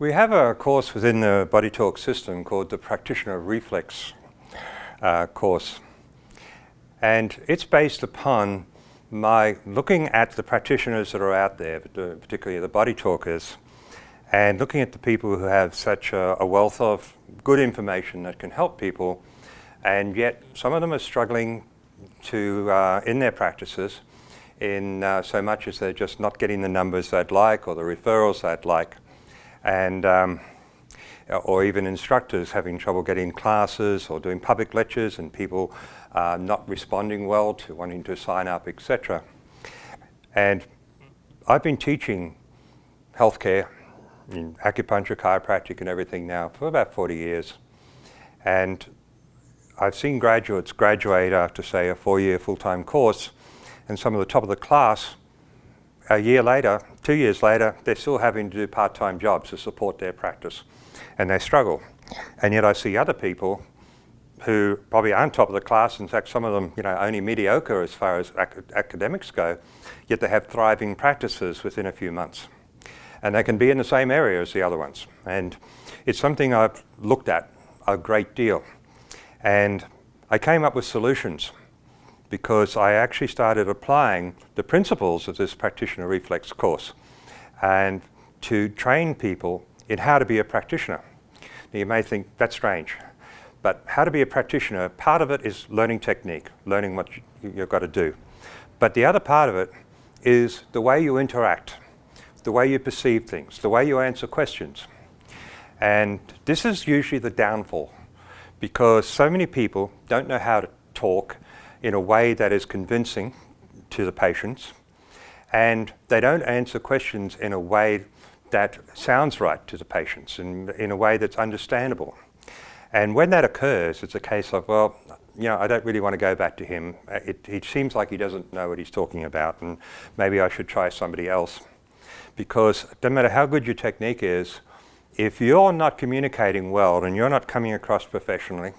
We have a course within the BodyTalk system called the Practitioner Reflex course. And it's based upon my looking at the practitioners that are out there, particularly the body talkers, and looking at the people who have such a wealth of good information that can help people, and yet some of them are struggling to in their practices in so much as they're just not getting the numbers they'd like or the referrals they'd like, and or even instructors having trouble getting classes or doing public lectures and people not responding well to wanting to sign up, etc. And I've been teaching healthcare in acupuncture, chiropractic and everything now for about 40 years. And I've seen graduates graduate after, say, a 4-year full-time course, and some of the top of the class, a year later, 2 years later, they're still having to do part-time jobs to support their practice, and they struggle. And yet I see other people who probably aren't top of the class, in fact some of them only mediocre as far as academics go, yet they have thriving practices within a few months. And they can be in the same area as the other ones. And it's something I've looked at a great deal. And I came up with solutions because I actually started applying the principles of this Practitioner Reflex course and to train people in how to be a practitioner. Now you may think that's strange, but how to be a practitioner, part of it is learning technique, learning what you've got to do. But the other part of it is the way you interact, the way you perceive things, the way you answer questions. And this is usually the downfall, because so many people don't know how to talk in a way that is convincing to the patients, and they don't answer questions in a way that sounds right to the patients, in a way that's understandable. And when that occurs, it's a case of, well, I don't really want to go back to him. It seems like he doesn't know what he's talking about, and maybe I should try somebody else. Because no matter how good your technique is, if you're not communicating well and you're not coming across professionally,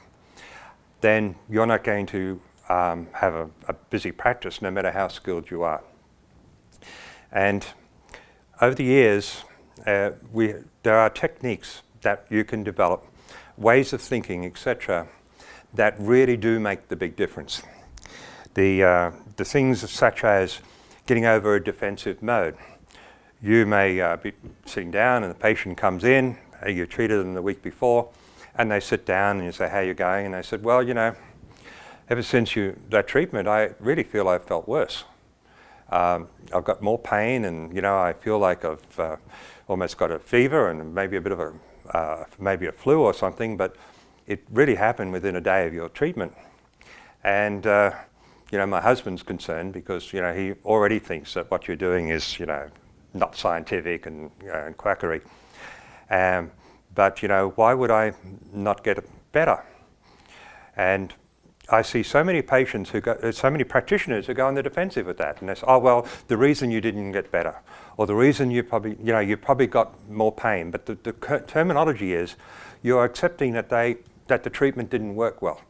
then you're not going to have a busy practice, no matter how skilled you are. And over the years, there are techniques that you can develop, ways of thinking, etc., that really do make the big difference. The things such as getting over a defensive mode. You may be sitting down and the patient comes in, you treated them the week before, and they sit down and you say, how are you going? And they said, well, ever since that treatment, I really feel I've felt worse. I've got more pain, and I feel like I've almost got a fever and maybe a bit of maybe a flu or something, but it really happened within a day of your treatment. And my husband's concerned because he already thinks that what you're doing is not scientific and quackery. But why would I not get it better? And I see so many patients so many practitioners who go on the defensive with that, and they say, oh well, the reason you didn't get better, or the reason you probably got more pain. But the terminology is, you're accepting that the treatment didn't work well.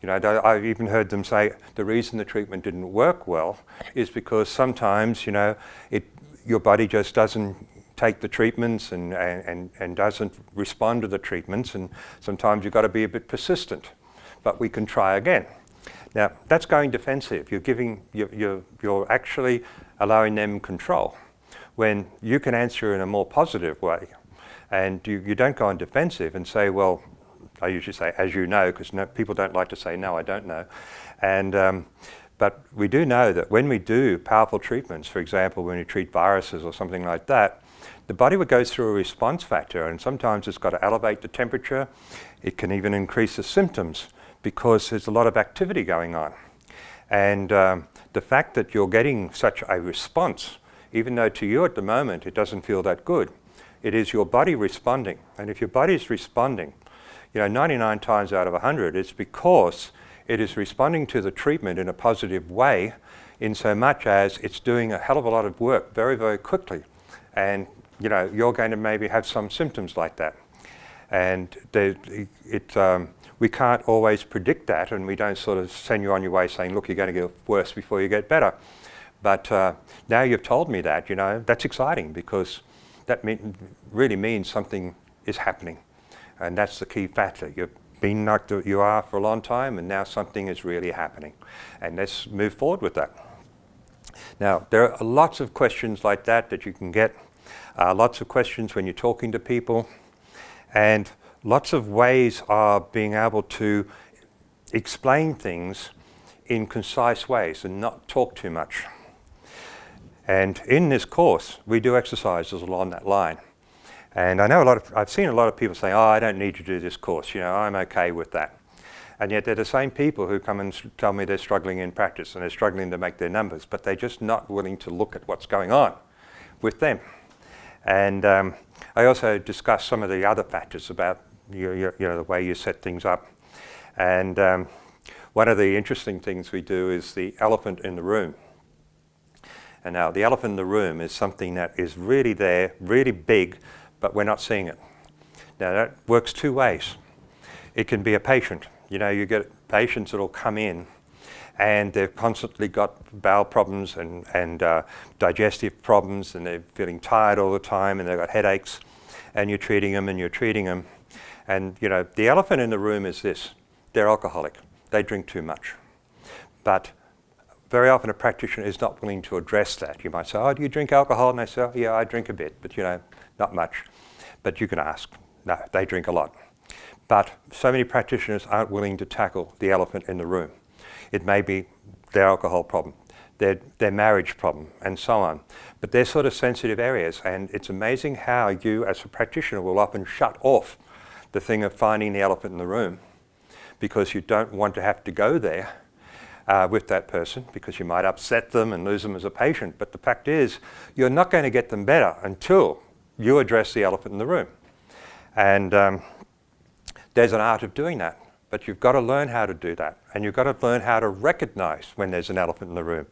I've even heard them say the reason the treatment didn't work well is because sometimes your body just doesn't take the treatments and doesn't respond to the treatments, and sometimes you've got to be a bit persistent. But we can try again. Now that's going defensive. You're actually allowing them control, when you can answer in a more positive way, and you don't go on defensive and say, well, I usually say, as you know, because people don't like to say, no, I don't know. And but we do know that when we do powerful treatments, for example, when you treat viruses or something like that, the body would go through a response factor, and sometimes it's got to elevate the temperature. It can even increase the symptoms because there's a lot of activity going on. And the fact that you're getting such a response, even though to you at the moment it doesn't feel that good, it is your body responding. And if your body is responding, 99 times out of 100, it's because it is responding to the treatment in a positive way, in so much as it's doing a hell of a lot of work very, very quickly. And you're going to maybe have some symptoms like that. And we can't always predict that, and we don't sort of send you on your way saying, look, you're going to get worse before you get better. But now you've told me that, that's exciting, because that really means something is happening. And that's the key factor. You've been like you are for a long time, and now something is really happening. And let's move forward with that. Now, there are lots of questions like that you can get. Lots of questions when you're talking to people. And lots of ways of being able to explain things in concise ways and not talk too much. And in this course, we do exercises along that line. And I know I've seen a lot of people say, oh, I don't need to do this course, I'm okay with that. And yet they're the same people who come and tell me they're struggling in practice and they're struggling to make their numbers, but they're just not willing to look at what's going on with them. And I also discuss some of the other factors about the way you set things up. And one of the interesting things we do is the elephant in the room. And now the elephant in the room is something that is really there, really big, but we're not seeing it. Now that works two ways. It can be a patient. You get patients that will come in and they've constantly got bowel problems and digestive problems, and they're feeling tired all the time, and they've got headaches, and you're treating them and you're treating them. And the elephant in the room is this: they're alcoholic. They drink too much. But very often a practitioner is not willing to address that. You might say, oh, do you drink alcohol? And they say, oh, yeah, I drink a bit, but not much. But you can ask. No, they drink a lot. But so many practitioners aren't willing to tackle the elephant in the room. It may be their alcohol problem, their marriage problem, and so on. But they're sort of sensitive areas, and it's amazing how you, as a practitioner, will often shut off the thing of finding the elephant in the room because you don't want to have to go there with that person, because you might upset them and lose them as a patient. But the fact is, you're not going to get them better until you address the elephant in the room. And there's an art of doing that, but you've got to learn how to do that, and you've got to learn how to recognize when there's an elephant in the room.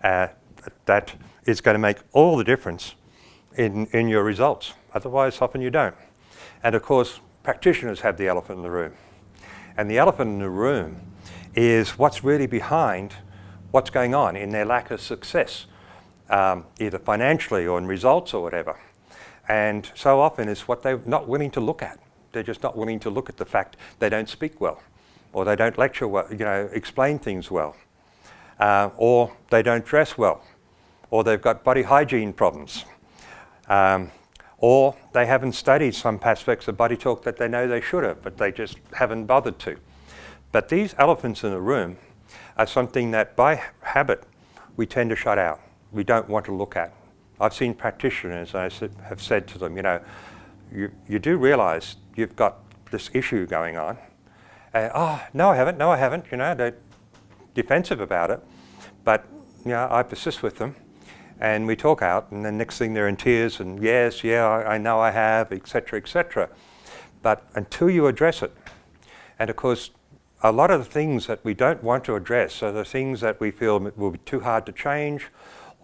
That is going to make all the difference in your results. Otherwise, often you don't. And of course, practitioners have the elephant in the room. And the elephant in the room is what's really behind what's going on in their lack of success, either financially or in results or whatever. And so often it's what they're not willing to look at. They're just not willing to look at the fact they don't speak well, or they don't lecture well, explain things well, or they don't dress well, or they've got body hygiene problems, or they haven't studied some aspects of BodyTalk that they know they should have, but they just haven't bothered to. But these elephants in the room are something that by habit we tend to shut out. We don't want to look at. I've seen practitioners, I have said to them, you do realize you've got this issue going on. Oh, no, I haven't. They're defensive about it. But, I persist with them. And we talk out, and then next thing they're in tears, and yes, I know I have, etc., etc. But until you address it, and of course, a lot of the things that we don't want to address are the things that we feel will be too hard to change,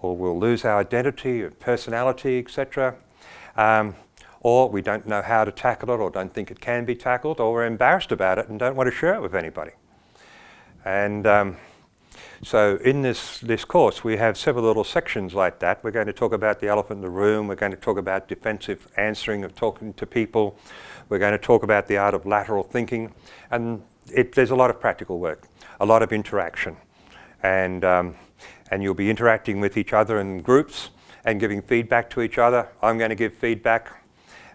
or we'll lose our identity or personality, etc. Or we don't know how to tackle it, or don't think it can be tackled, or we're embarrassed about it and don't want to share it with anybody. And so in this course, we have several little sections like that. We're going to talk about the elephant in the room. We're going to talk about defensive answering of talking to people. We're going to talk about the art of lateral thinking. And there's a lot of practical work, a lot of interaction. And you'll be interacting with each other in groups and giving feedback to each other. I'm going to give feedback.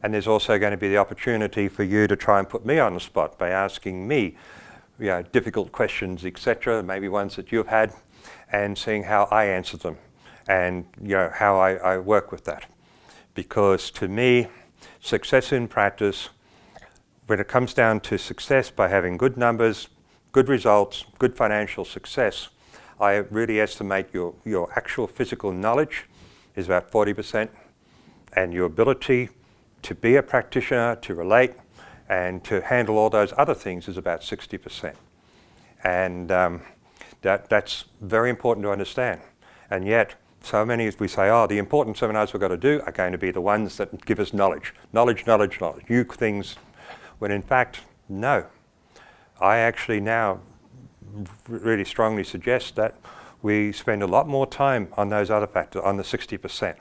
And there's also going to be the opportunity for you to try and put me on the spot by asking me difficult questions, etc., maybe ones that you've had, and seeing how I answer them and how I work with that. Because to me, success in practice, when it comes down to success by having good numbers, good results, good financial success, I really estimate your actual physical knowledge is about 40%, and your ability to be a practitioner, to relate, and to handle all those other things is about 60%. And that's very important to understand. And yet, so many as we say, the important seminars we've got to do are going to be the ones that give us knowledge, new things, when in fact, no. I actually now really strongly suggest that we spend a lot more time on those other factors, on the 60%.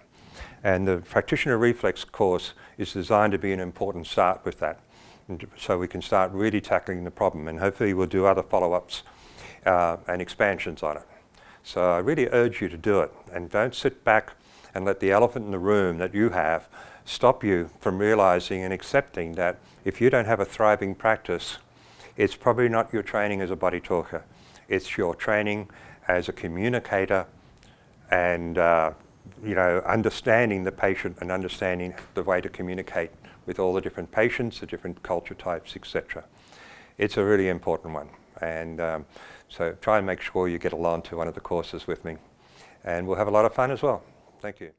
And the Practitioner Reflex course is designed to be an important start with that, and so we can start really tackling the problem, and hopefully we'll do other follow-ups and expansions on it. So I really urge you to do it, and don't sit back and let the elephant in the room that you have stop you from realizing and accepting that if you don't have a thriving practice, it's probably not your training as a body talker. It's your training as a communicator and understanding the patient and understanding the way to communicate with all the different patients, the different culture types, etc. It's a really important one. And so try and make sure you get along to one of the courses with me. And we'll have a lot of fun as well. Thank you.